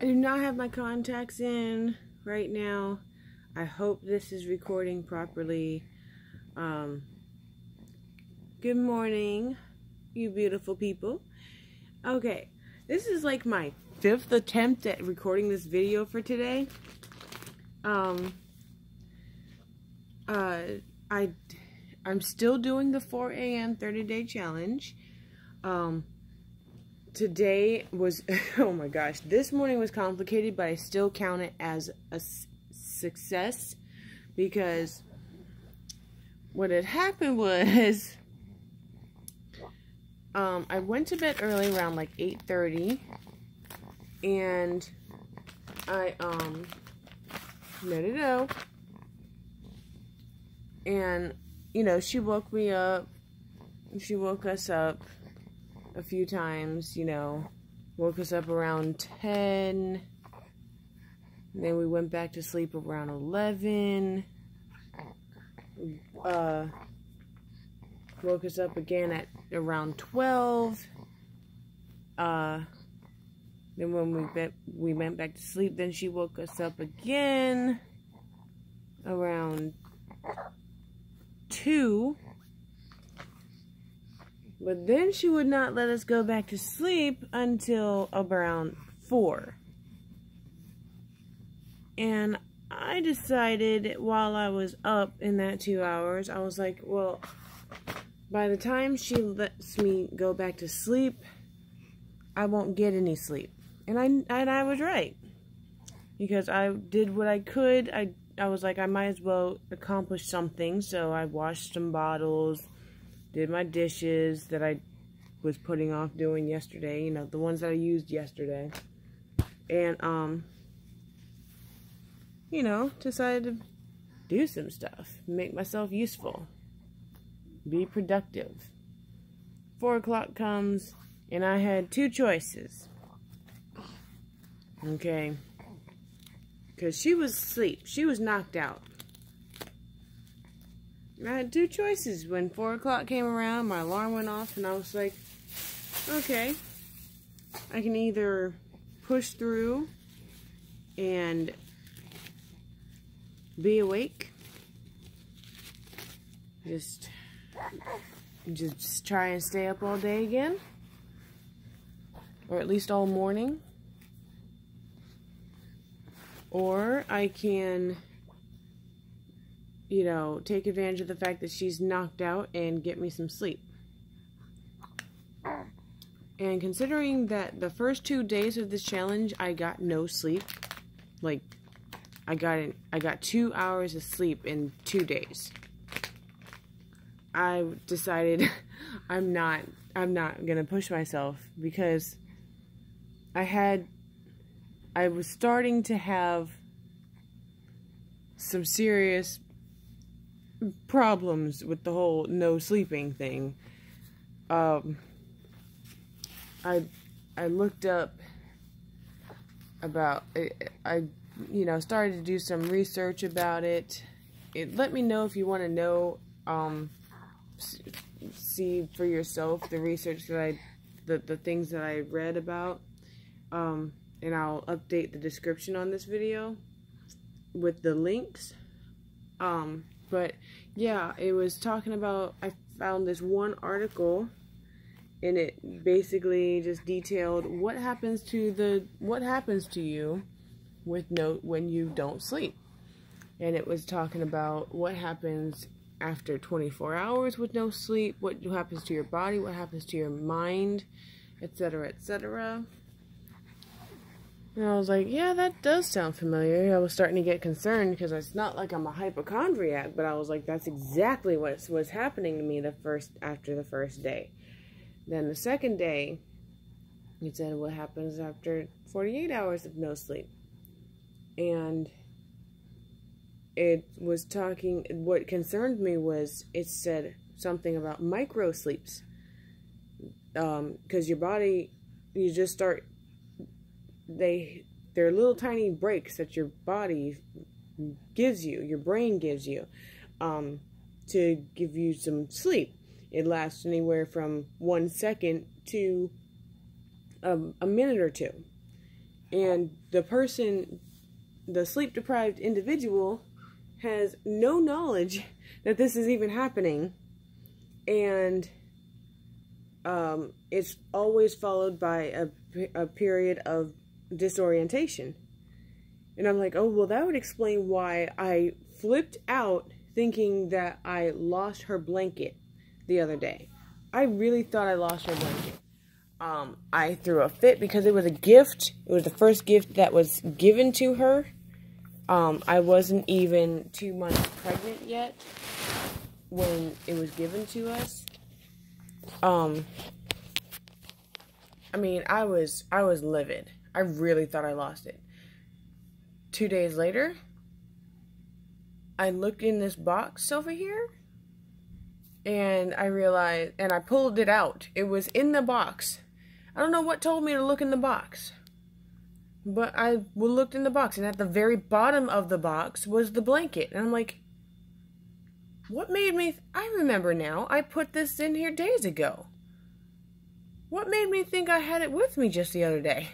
I do not have my contacts in right now. I hope this is recording properly. Good morning, you beautiful people. Okay, this is like my 5th attempt at recording this video for today. I'm still doing the 4 a.m. 30-day challenge. Today was, oh my gosh, this morning was complicated, but I still count it as a success because what had happened was, I went to bed early around like 8:30, and I, and, you know, she woke me up, she woke us up a few times, you know, woke us up around 10, then we went back to sleep around 11, woke us up again at around 12, then when we went back to sleep, then she woke us up again around 2, but then she would not let us go back to sleep until around 4. And I decided while I was up in that 2 hours, I was like, well, by the time she lets me go back to sleep, I won't get any sleep. And I was right. Because I did what I could. I was like, I might as well accomplish something. So I washed some bottles, did my dishes that I was putting off doing yesterday. You know, the ones that I used yesterday. And, you know, decided to do some stuff. Make myself useful. Be productive. 4 o'clock comes, and I had 2 choices. Okay. Because she was asleep. She was knocked out. And I had 2 choices. When 4 o'clock came around, my alarm went off, and I was like, okay. I can either push through and be awake. Just try and stay up all day again. Or at least all morning. Or I can, you know, take advantage of the fact that she's knocked out and get me some sleep. And considering that the first 2 days of this challenge, I got no sleep. Like, I got 2 hours of sleep in 2 days. I decided I'm not gonna push myself because I was starting to have some serious problems with the whole no sleeping thing. I looked up about it. I you know, started to do some research about it. Let me know if you want to know, see for yourself the research that the things that I read about, and I'll update the description on this video with the links. But yeah, it was talking about, I found this one article, and it basically just detailed what happens to you when you don't sleep. And it was talking about what happens after 24 hours with no sleep, what happens to your body, what happens to your mind, etc., etc. And I was like, yeah, that does sound familiar. I was starting to get concerned because it's not like I'm a hypochondriac, but I was like, that's exactly what was happening to me after the first day. Then the second day, it said what happens after 48 hours of no sleep. And it was talking, what concerned me was, it said something about micro sleeps. Because your body, you just start, they're little tiny breaks that your body gives you, your brain gives you, to give you some sleep. It lasts anywhere from 1 second to a minute or two. And the sleep-deprived individual has no knowledge that this is even happening. And it's always followed by a period of disorientation. And I'm like, oh, well, that would explain why I flipped out thinking that I lost her blanket the other day. I really thought I lost her blanket. I threw a fit because it was a gift. It was the first gift that was given to her. I wasn't even 2 months pregnant yet when it was given to us. I mean, I was livid. I really thought I lost it. 2 days later, I looked in this box over here, and I realized, and I pulled it out. It was in the box. I don't know what told me to look in the box, but I looked in the box, and at the very bottom of the box was the blanket. And I'm like, what made me, I remember now, I put this in here days ago. What made me think I had it with me just the other day?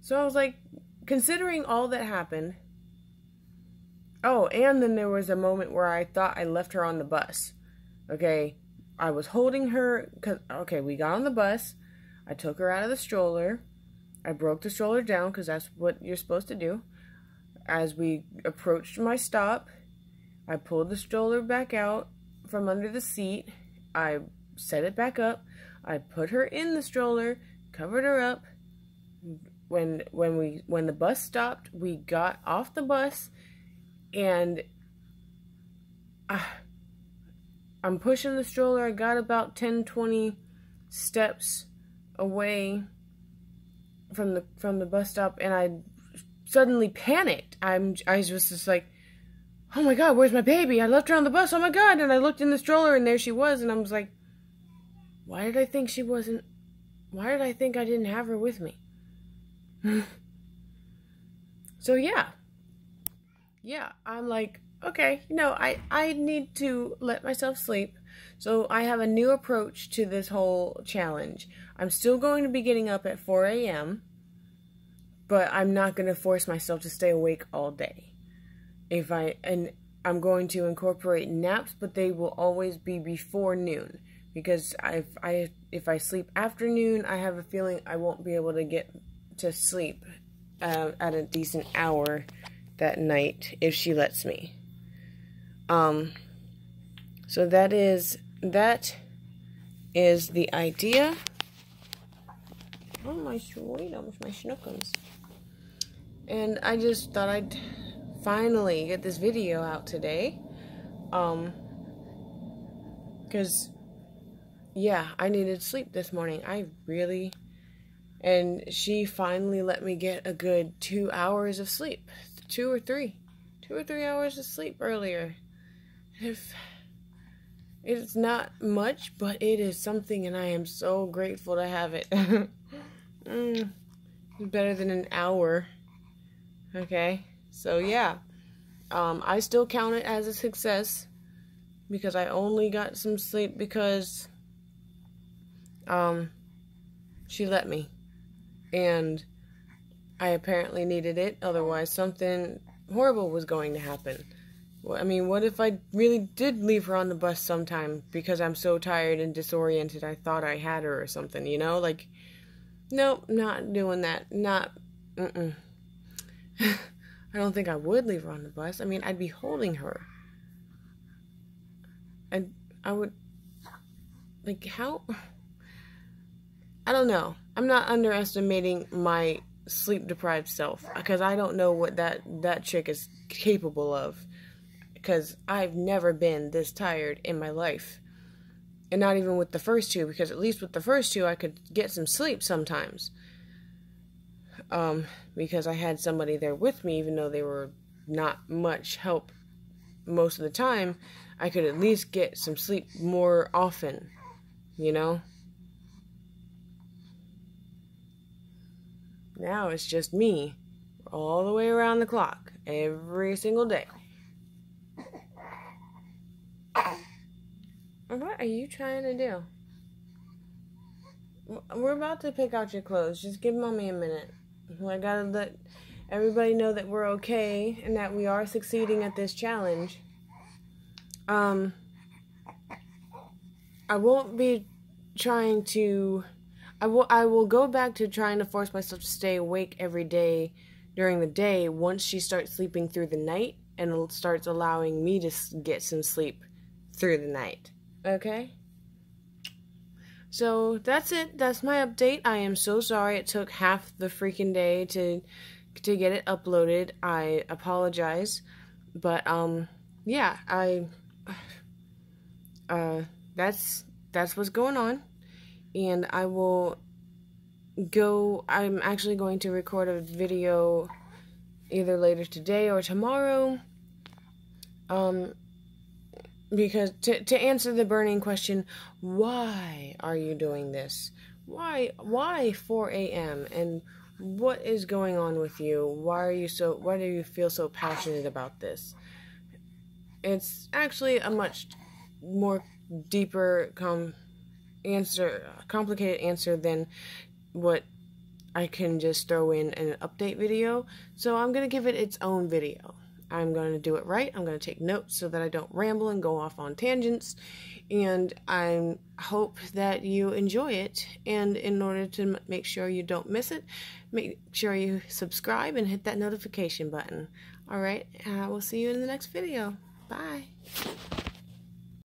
So I was like, considering all that happened, oh, and then there was a moment where I thought I left her on the bus. Okay, I was holding her, okay, we got on the bus, I took her out of the stroller, I broke the stroller down, because that's what you're supposed to do. As we approached my stop, I pulled the stroller back out from under the seat, I set it back up, I put her in the stroller, covered her up. When the bus stopped, we got off the bus, and I'm pushing the stroller. I got about 10-20 steps away from the bus stop, and I suddenly panicked. I was just like, oh my God, where's my baby? I left her on the bus. Oh my God. And I looked in the stroller, and there she was, and I was like, why did I think I didn't have her with me? So yeah, I'm like, okay, no, I need to let myself sleep. So I have a new approach to this whole challenge. I'm still going to be getting up at 4 a.m., but I'm not going to force myself to stay awake all day. I'm going to incorporate naps, but they will always be before noon, because if I sleep after noon, I have a feeling I won't be able to get to sleep at a decent hour that night if she lets me. So that is the idea. Oh, my sweetums, my schnookums. And I just thought I'd finally get this video out today. Because, yeah, I needed sleep this morning. And she finally let me get a good 2 hours of sleep. 2 or 3 hours of sleep earlier. It's not much, but it is something, and I am so grateful to have it. It's better than an hour. Okay, so yeah, I still count it as a success, because I only got some sleep because she let me, and I apparently needed it. Otherwise, something horrible was going to happen. I mean, what if I really did leave her on the bus sometime because I'm so tired and disoriented I thought I had her or something, you know? Like, nope, not doing that. I don't think I would leave her on the bus. I mean, I'd be holding her. And I would, like, how? I don't know. I'm not underestimating my sleep-deprived self, because I don't know what that chick is capable of. Because I've never been this tired in my life. And not even with the first two, because at least with the first two I could get some sleep sometimes. Because I had somebody there with me, even though they were not much help most of the time, I could at least get some sleep more often, you know? Now it's just me, all the way around the clock, every single day. What are you trying to do? We're about to pick out your clothes. Just give mommy a minute. I gotta let everybody know that we're okay and that we are succeeding at this challenge. I won't be trying to... I will go back to trying to force myself to stay awake every day during the day once she starts sleeping through the night and starts allowing me to get some sleep through the night. Okay? So that's it. That's my update. I am so sorry it took half the freaking day to get it uploaded. I apologize. But yeah, that's what's going on. And I'm actually going to record a video either later today or tomorrow. Because to answer the burning question, why are you doing this? Why 4 a.m.? And what is going on with you? Why do you feel so passionate about this? It's actually a much more deeper complicated answer than what I can just throw in an update video. So I'm going to give it its own video. I'm going to do it right. I'm going to take notes so that I don't ramble and go off on tangents. And I hope that you enjoy it. And in order to make sure you don't miss it, make sure you subscribe and hit that notification button. Alright, we'll see you in the next video. Bye.